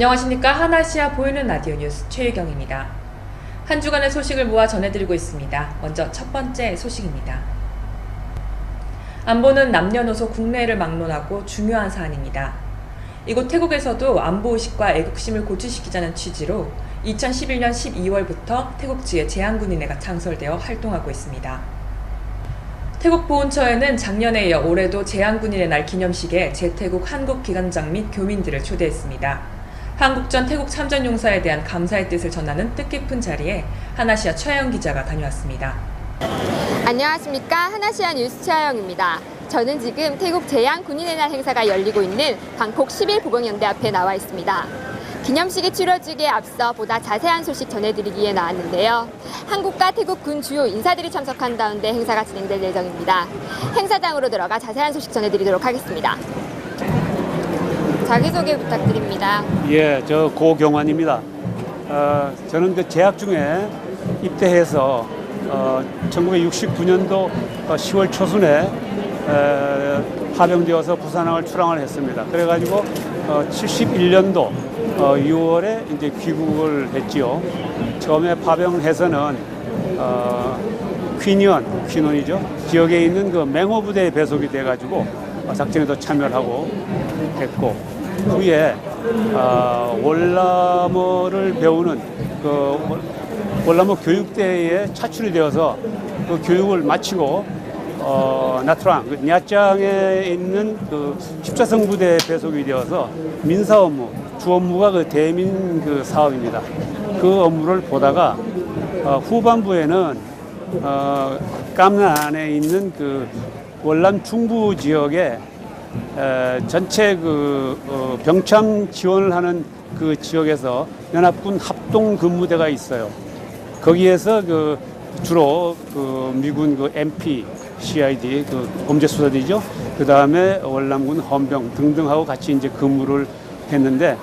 안녕하십니까. 하나시아 보이는 라디오 뉴스 최유경입니다. 한 주간의 소식을 모아 전해드리고 있습니다. 먼저 첫 번째 소식입니다. 안보는 남녀노소 국내를 막론하고 중요한 사안입니다. 이곳 태국에서도 안보의식과 애국심을 고취시키자는 취지로 2011년 12월부터 태국지에 제한군인회가 창설되어 활동하고 있습니다. 태국 보훈처에는 작년에 이어 올해도 제한군인의 날 기념식에 제태국 한국 기관장 및 교민들을 초대했습니다. 한국전 태국 참전용사에 대한 감사의 뜻을 전하는 뜻깊은 자리에 하나시아 최하영 기자가 다녀왔습니다. 안녕하십니까. 하나시아 뉴스 최하영입니다. 저는 지금 태국 제한군인의 날 행사가 열리고 있는 방콕 11보건연대 앞에 나와 있습니다. 기념식이 치러지기에 앞서 보다 자세한 소식 전해드리기에 나왔는데요. 한국과 태국 군 주요 인사들이 참석한 가운데 행사가 진행될 예정입니다. 행사장으로 들어가 자세한 소식 전해드리도록 하겠습니다. 자기소개 부탁드립니다. 예, 저 고경환입니다. 저는 그 재학 중에 입대해서 1969년도 10월 초순에 파병되어서 부산항을 출항을 했습니다. 그래가지고 71년도 6월에 이제 귀국을 했지요. 처음에 파병해서는 퀸원이죠. 지역에 있는 그 맹호 부대에 배속이 돼가지고 작전에도 참여를 하고 했고, 후에 월남어를 배우는 그 월남어 교육대에 차출이 되어서 그 교육을 마치고 나트랑 그 냐짱에 있는 그 십자성 부대에 배속이 되어서 민사 업무, 주 업무가 그 대민 그 사업입니다. 그 업무를 보다가 후반부에는 깜난 안에 있는 그 월남 중부 지역에 전체 그 병참 지원을 하는 그 지역에서 연합군 합동 근무대가 있어요. 거기에서 그 주로 그 미군 그 MP, CID 그 범죄 수사대죠. 그 다음에 월남군 헌병 등등하고 같이 이제 근무를 했는데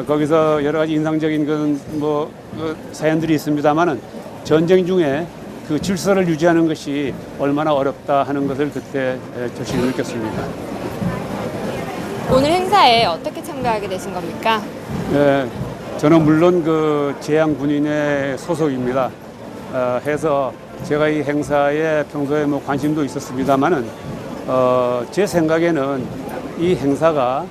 거기서 여러 가지 인상적인 그 사연들이 있습니다만은 전쟁 중에 그 질서를 유지하는 것이 얼마나 어렵다 하는 것을 그때 절실히 느꼈습니다. 오늘 행사에 어떻게 참가하게 되신 겁니까? 네, 저는 물론 그 제한군인의 소속입니다. 해서 제가 이 행사에 평소에 뭐 관심도 있었습니다만은 제 생각에는 이 행사가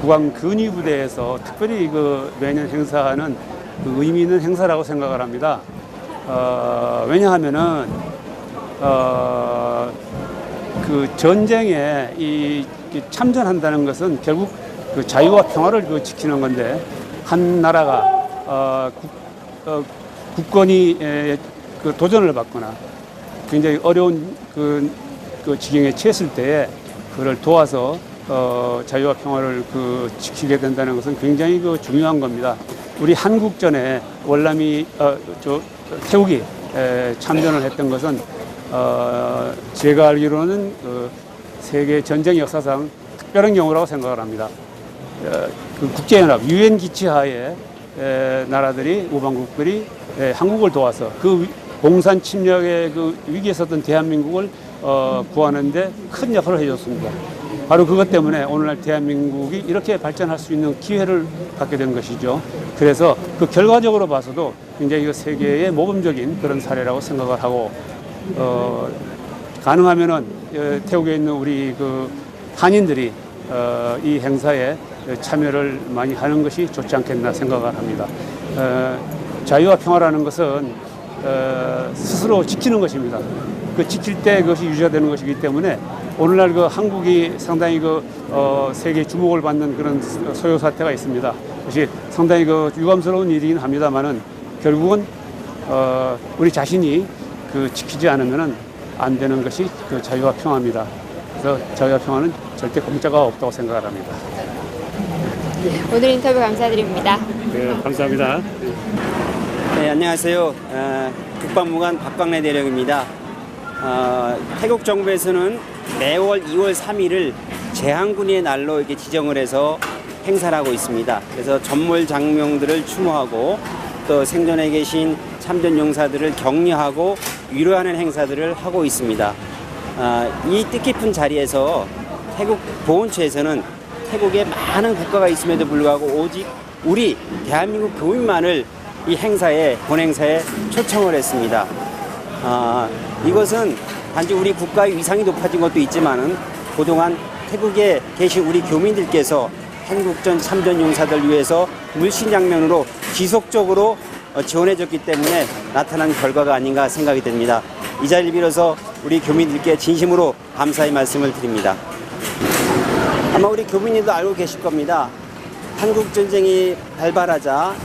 국왕 근위부대에서 특별히 그 매년 행사하는 그 의미 있는 행사라고 생각을 합니다. 왜냐하면은 그 전쟁에 이 참전한다는 것은 결국 그 자유와 평화를 그 지키는 건데, 한 나라가 국권이 그 도전을 받거나 굉장히 어려운 그 지경에 처했을 때에 그를 도와서 자유와 평화를 그 지키게 된다는 것은 굉장히 그 중요한 겁니다. 우리 한국전에 월남이 태국이 참전을 했던 것은 제가 알기로는 세계 전쟁 역사상 특별한 경우라고 생각을 합니다. 그 국제연합 유엔 기치하에 나라들이 우방국들이 한국을 도와서 그 공산 침략의 그 위기에 섰던 대한민국을 구하는데 큰 역할을 해줬습니다. 바로 그것 때문에 오늘날 대한민국이 이렇게 발전할 수 있는 기회를 갖게 된 것이죠. 그래서 그 결과적으로 봐서도 굉장히 세계의 모범적인 그런 사례라고 생각을 하고, 가능하면은 태국에 있는 우리 그 한인들이 이 행사에 참여를 많이 하는 것이 좋지 않겠나 생각을 합니다. 자유와 평화라는 것은 스스로 지키는 것입니다. 그 지킬 때 그것이 유지가 되는 것이기 때문에 오늘날 그 한국이 상당히 그 세계 주목을 받는 그런 소요 사태가 있습니다. 그것이 상당히 그 유감스러운 일이긴 합니다만은 결국은 우리 자신이 그 지키지 않으면은 안 되는 것이 그 자유와 평화입니다. 그래서 자유와 평화는 절대 공짜가 없다고 생각을 합니다. 오늘 인터뷰 감사드립니다. 네, 감사합니다. 네, 안녕하세요. 국방무관 박광래 대령입니다. 태국 정부에서는 매월 2월 3일을 제한군인의 날로 이렇게 지정을 해서 행사를 하고 있습니다. 그래서 전몰 장병들을 추모하고 또 생존해 계신 참전 용사들을 격려하고 위로하는 행사들을 하고 있습니다. 이 뜻깊은 자리에서 태국 보훈처에서는 태국에 많은 국가가 있음에도 불구하고 오직 우리 대한민국 교민만을 이 행사에, 본행사에 초청을 했습니다. 이것은 단지 우리 국가의 위상이 높아진 것도 있지만은 그동안 태국에 계신 우리 교민들께서 한국전 참전 용사들 위해서 물신양면으로 지속적으로 지원해줬기 때문에 나타난 결과가 아닌가 생각이 됩니다. 이 자리를 빌어서 우리 교민들께 진심으로 감사의 말씀을 드립니다. 아마 우리 교민들도 알고 계실 겁니다. 한국전쟁이 발발하자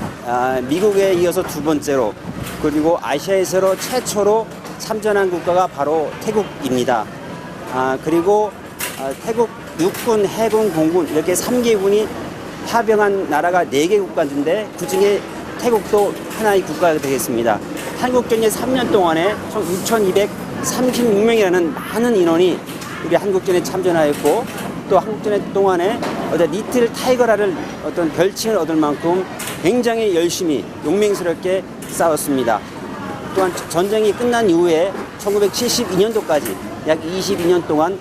미국에 이어서 두 번째로 그리고 아시아에서 최초로 참전한 국가가 바로 태국입니다. 그리고 태국 육군, 해군, 공군 이렇게 3개군이 파병한 나라가 4개 국가인데 그중에 태국도 하나의 국가가 되겠습니다. 한국전쟁 3년 동안에 총 6,236명이라는 많은 인원이 우리 한국전에 참전하였고 또 한국전쟁 동안에 리틀 타이거라를 어떤 별칭을 얻을 만큼 굉장히 열심히 용맹스럽게 싸웠습니다. 또한 전쟁이 끝난 이후에 1972년도까지 약 22년 동안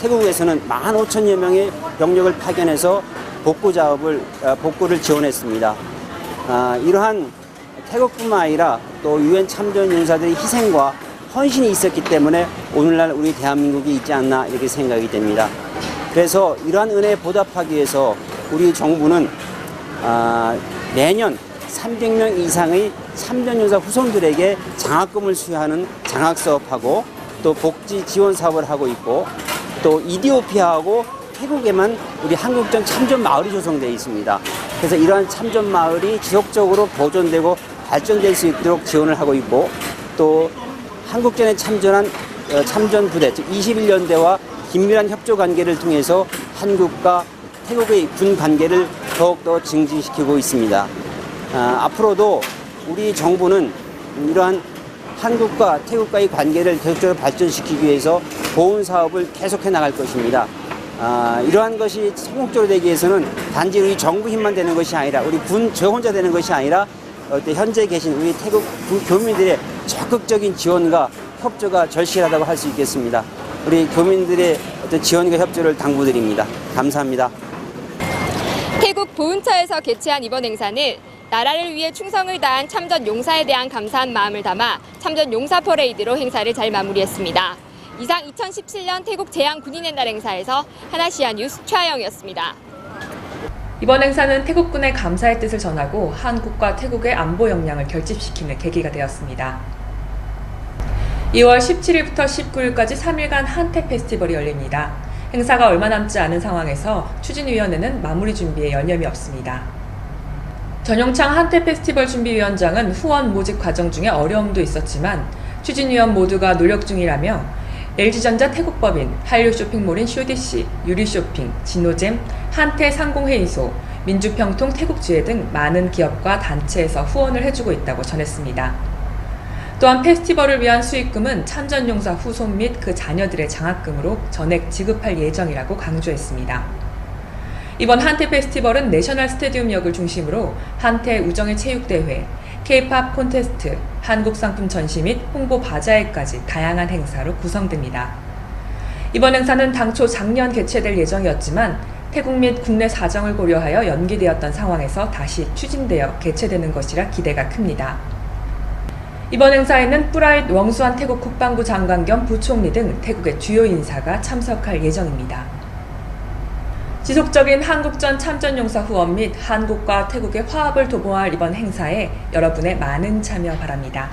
태국에서는 15,000여 명의 병력을 파견해서 복구를 지원했습니다. 이러한 태국뿐만 아니라 또 유엔 참전 용사들의 희생과 헌신이 있었기 때문에 오늘날 우리 대한민국이 있지 않나 이렇게 생각이 됩니다. 그래서 이러한 은혜에 보답하기 위해서 우리 정부는 매년 300명 이상의 참전용사 후손들에게 장학금을 수여하는 장학사업하고 또 복지 지원 사업을 하고 있고 또 이디오피아하고 태국에만 우리 한국전 참전 마을이 조성되어 있습니다. 그래서 이러한 참전 마을이 지속적으로 보존되고 발전될 수 있도록 지원을 하고 있고 또 한국전에 참전한 참전 부대, 즉 21년대와 긴밀한 협조 관계를 통해서 한국과 태국의 군 관계를 더욱더 증진시키고 있습니다. 앞으로도 우리 정부는 이러한 한국과 태국과의 관계를 계속적으로 발전시키기 위해서 보훈 사업을 계속해 나갈 것입니다. 이러한 것이 성공적으로 되기 위해서는 단지 우리 정부 힘만 되는 것이 아니라 우리 군 저 혼자 되는 것이 아니라 현재 계신 우리 태국 교민들의 적극적인 지원과 협조가 절실하다고 할 수 있겠습니다. 우리 교민들의 지원과 협조를 당부드립니다. 감사합니다. 태국 보훈처에서 개최한 이번 행사는 나라를 위해 충성을 다한 참전 용사에 대한 감사한 마음을 담아 참전 용사 퍼레이드로 행사를 잘 마무리했습니다. 이상 2017년 태국 제향군인의 날 행사에서 하나시아 뉴스 최하영이었습니다. 이번 행사는 태국군의 감사의 뜻을 전하고 한국과 태국의 안보 역량을 결집시키는 계기가 되었습니다. 2월 17일부터 19일까지 3일간 한태 페스티벌이 열립니다. 행사가 얼마 남지 않은 상황에서 추진위원회는 마무리 준비에 여념이 없습니다. 전용창 한태 페스티벌 준비위원장은 후원 모집 과정 중에 어려움도 있었지만 추진위원 모두가 노력 중이라며 LG전자 태국법인, 한류쇼핑몰인 쇼디씨, 유리쇼핑, 진호잼, 한태 상공회의소, 민주평통 태국지회 등 많은 기업과 단체에서 후원을 해주고 있다고 전했습니다. 또한 페스티벌을 위한 수익금은 참전용사 후손 및 그 자녀들의 장학금으로 전액 지급할 예정이라고 강조했습니다. 이번 한태 페스티벌은 내셔널 스테디움역을 중심으로 한태 우정의 체육대회, K-팝 콘테스트, 한국 상품 전시 및 홍보 바자회까지 다양한 행사로 구성됩니다. 이번 행사는 당초 작년 개최될 예정이었지만 태국 및 국내 사정을 고려하여 연기되었던 상황에서 다시 추진되어 개최되는 것이라 기대가 큽니다. 이번 행사에는 뿌라잇 웡수안 태국 국방부 장관 겸 부총리 등 태국의 주요 인사가 참석할 예정입니다. 지속적인 한국전 참전용사 후원 및 한국과 태국의 화합을 도모할 이번 행사에 여러분의 많은 참여 바랍니다.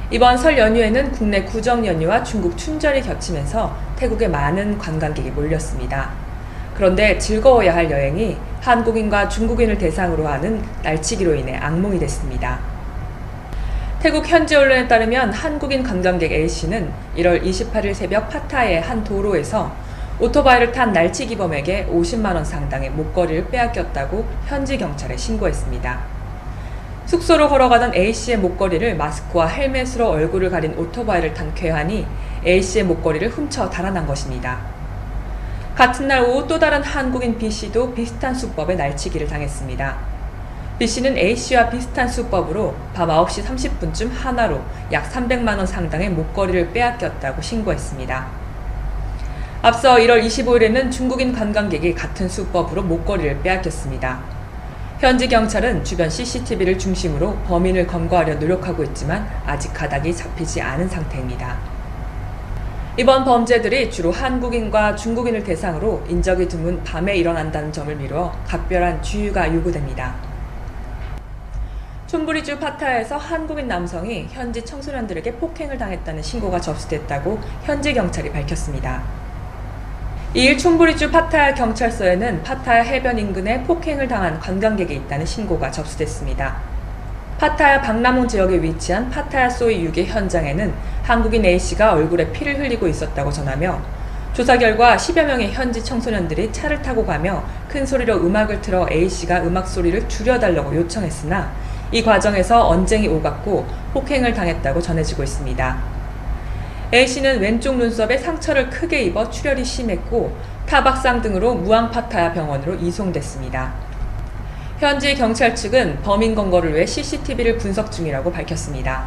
이번 설 연휴에는 국내 구정 연휴와 중국 춘절이 겹치면서 태국에 많은 관광객이 몰렸습니다. 그런데 즐거워야 할 여행이 한국인과 중국인을 대상으로 하는 날치기로 인해 악몽이 됐습니다. 태국 현지 언론에 따르면 한국인 관광객 A씨는 1월 28일 새벽 파타야의 한 도로에서 오토바이를 탄 날치기범에게 50만 원 상당의 목걸이를 빼앗겼다고 현지 경찰에 신고했습니다. 숙소로 걸어가던 A씨의 목걸이를 마스크와 헬멧으로 얼굴을 가린 오토바이를 탄 괴한이 A씨의 목걸이를 훔쳐 달아난 것입니다. 같은 날 오후 또 다른 한국인 B씨도 비슷한 수법에 날치기를 당했습니다. B씨는 A씨와 비슷한 수법으로 밤 9시 30분쯤 하나로 약 300만 원 상당의 목걸이를 빼앗겼다고 신고했습니다. 앞서 1월 25일에는 중국인 관광객이 같은 수법으로 목걸이를 빼앗겼습니다. 현지 경찰은 주변 CCTV를 중심으로 범인을 검거하려 노력하고 있지만 아직 가닥이 잡히지 않은 상태입니다. 이번 범죄들이 주로 한국인과 중국인을 대상으로 인적이 드문 밤에 일어난다는 점을 미루어 각별한 주의가 요구됩니다. 촌부리주 파타야에서 한국인 남성이 현지 청소년들에게 폭행을 당했다는 신고가 접수됐다고 현지 경찰이 밝혔습니다. 이일 촌부리주 파타야 경찰서에는 파타야 해변 인근에 폭행을 당한 관광객이 있다는 신고가 접수됐습니다. 파타야 박라몬 지역에 위치한 파타야 소이 6의 현장에는 한국인 A씨가 얼굴에 피를 흘리고 있었다고 전하며 조사 결과 10여 명의 현지 청소년들이 차를 타고 가며 큰 소리로 음악을 틀어 A씨가 음악 소리를 줄여달라고 요청했으나 이 과정에서 언쟁이 오갔고 폭행을 당했다고 전해지고 있습니다. A씨는 왼쪽 눈썹에 상처를 크게 입어 출혈이 심했고 타박상 등으로 무앙파타야 병원으로 이송됐습니다. 현지 경찰 측은 범인 검거를 위해 CCTV를 분석 중이라고 밝혔습니다.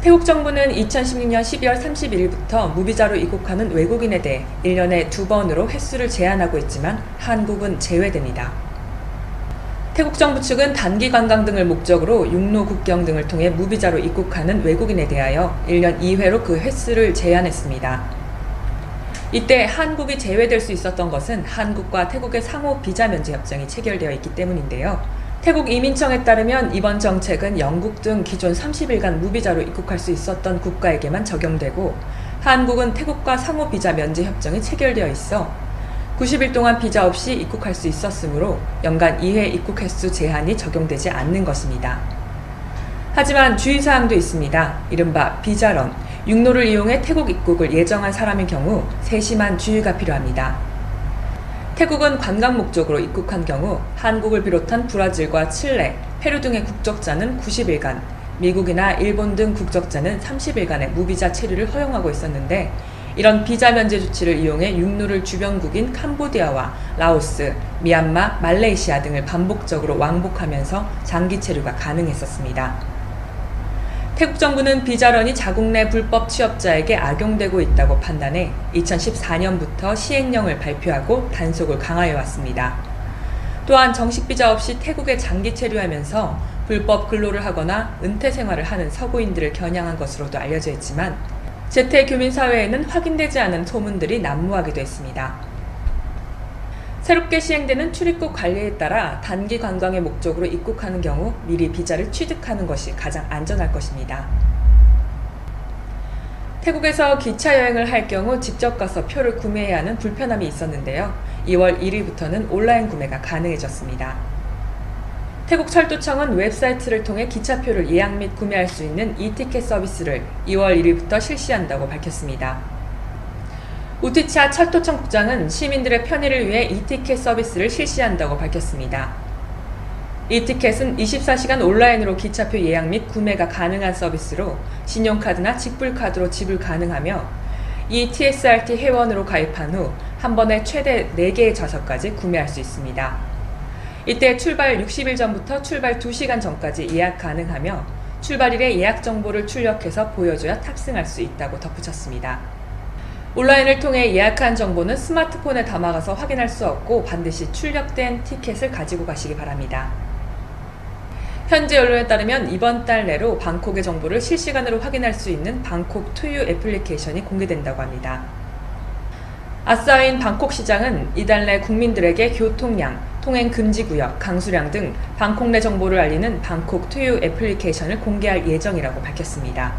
태국 정부는 2016년 12월 31일부터 무비자로 입국하는 외국인에 대해 1년에 2번으로 횟수를 제한하고 있지만 한국은 제외됩니다. 태국 정부 측은 단기 관광 등을 목적으로 육로 국경 등을 통해 무비자로 입국하는 외국인에 대하여 1년 2회로 그 횟수를 제한했습니다. 이때 한국이 제외될 수 있었던 것은 한국과 태국의 상호 비자 면제 협정이 체결되어 있기 때문인데요. 태국 이민청에 따르면 이번 정책은 영국 등 기존 30일간 무비자로 입국할 수 있었던 국가에게만 적용되고 한국은 태국과 상호 비자 면제 협정이 체결되어 있어 90일 동안 비자 없이 입국할 수 있었으므로 연간 2회 입국 횟수 제한이 적용되지 않는 것입니다. 하지만 주의사항도 있습니다. 이른바 비자런, 육로를 이용해 태국 입국을 예정한 사람의 경우 세심한 주의가 필요합니다. 태국은 관광 목적으로 입국한 경우 한국을 비롯한 브라질과 칠레, 페루 등의 국적자는 90일간, 미국이나 일본 등 국적자는 30일간의 무비자 체류를 허용하고 있었는데 이런 비자 면제 조치를 이용해 육로를 주변국인 캄보디아와 라오스, 미얀마, 말레이시아 등을 반복적으로 왕복하면서 장기 체류가 가능했었습니다. 태국 정부는 비자런이 자국 내 불법 취업자에게 악용되고 있다고 판단해 2014년부터 시행령을 발표하고 단속을 강화해 왔습니다. 또한 정식 비자 없이 태국에 장기 체류하면서 불법 근로를 하거나 은퇴 생활을 하는 서구인들을 겨냥한 것으로도 알려져 있지만 재택교민사회에는 확인되지 않은 소문들이 난무하기도 했습니다. 새롭게 시행되는 출입국 관리에 따라 단기 관광의 목적으로 입국하는 경우 미리 비자를 취득하는 것이 가장 안전할 것입니다. 태국에서 기차 여행을 할 경우 직접 가서 표를 구매해야 하는 불편함이 있었는데요. 2월 1일부터는 온라인 구매가 가능해졌습니다. 태국 철도청은 웹사이트를 통해 기차표를 예약 및 구매할 수 있는 이티켓 서비스를 2월 1일부터 실시한다고 밝혔습니다. 우티차 철도청 국장은 시민들의 편의를 위해 이티켓 서비스를 실시한다고 밝혔습니다. 이티켓은 24시간 온라인으로 기차표 예약 및 구매가 가능한 서비스로 신용카드나 직불카드로 지불 가능하며 이 TSRT 회원으로 가입한 후 한 번에 최대 4개의 좌석까지 구매할 수 있습니다. 이때 출발 60일 전부터 출발 2시간 전까지 예약 가능하며 출발일에 예약 정보를 출력해서 보여줘야 탑승할 수 있다고 덧붙였습니다. 온라인을 통해 예약한 정보는 스마트폰에 담아가서 확인할 수 없고 반드시 출력된 티켓을 가지고 가시기 바랍니다. 현지 언론에 따르면 이번 달 내로 방콕의 정보를 실시간으로 확인할 수 있는 방콕 투유 애플리케이션이 공개된다고 합니다. 아싸인 방콕 시장은 이달 내 국민들에게 교통량, 통행 금지 구역, 강수량 등 방콕 내 정보를 알리는 방콕 투유 애플리케이션을 공개할 예정이라고 밝혔습니다.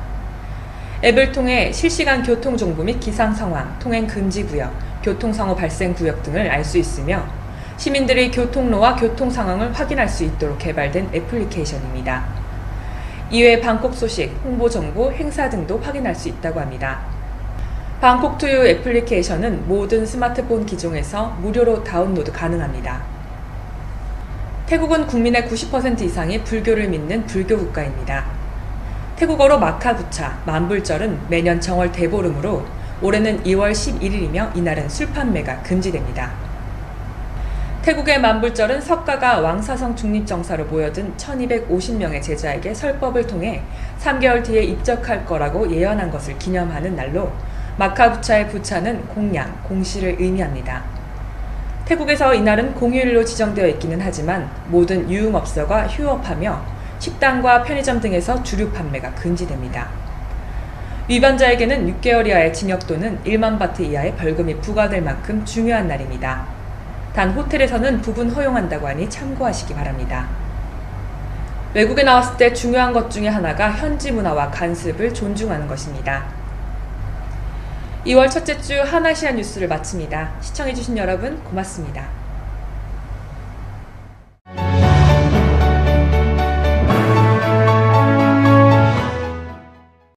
앱을 통해 실시간 교통 정보 및 기상 상황, 통행 금지 구역, 교통사고 발생 구역 등을 알 수 있으며 시민들이 교통로와 교통 상황을 확인할 수 있도록 개발된 애플리케이션입니다. 이외 방콕 소식, 홍보 정보, 행사 등도 확인할 수 있다고 합니다. 방콕 투유 애플리케이션은 모든 스마트폰 기종에서 무료로 다운로드 가능합니다. 태국은 국민의 90% 이상이 불교를 믿는 불교 국가입니다. 태국어로 마카구차, 만불절은 매년 정월 대보름으로 올해는 2월 11일이며 이날은 술 판매가 금지됩니다. 태국의 만불절은 석가가 왕사성 중립정사로 모여든 1250명의 제자에게 설법을 통해 3개월 뒤에 입적할 거라고 예언한 것을 기념하는 날로 마카부차의 부차는 공양, 공시를 의미합니다. 태국에서 이날은 공휴일로 지정되어 있기는 하지만 모든 유흥업소가 휴업하며 식당과 편의점 등에서 주류 판매가 금지됩니다. 위반자에게는 6개월 이하의 징역 또는 1만 바트 이하의 벌금이 부과될 만큼 중요한 날입니다. 단 호텔에서는 부분 허용한다고 하니 참고하시기 바랍니다. 외국에 나왔을 때 중요한 것 중에 하나가 현지 문화와 관습을 존중하는 것입니다. 2월 첫째 주 하나시아 뉴스를 마칩니다. 시청해주신 여러분 고맙습니다.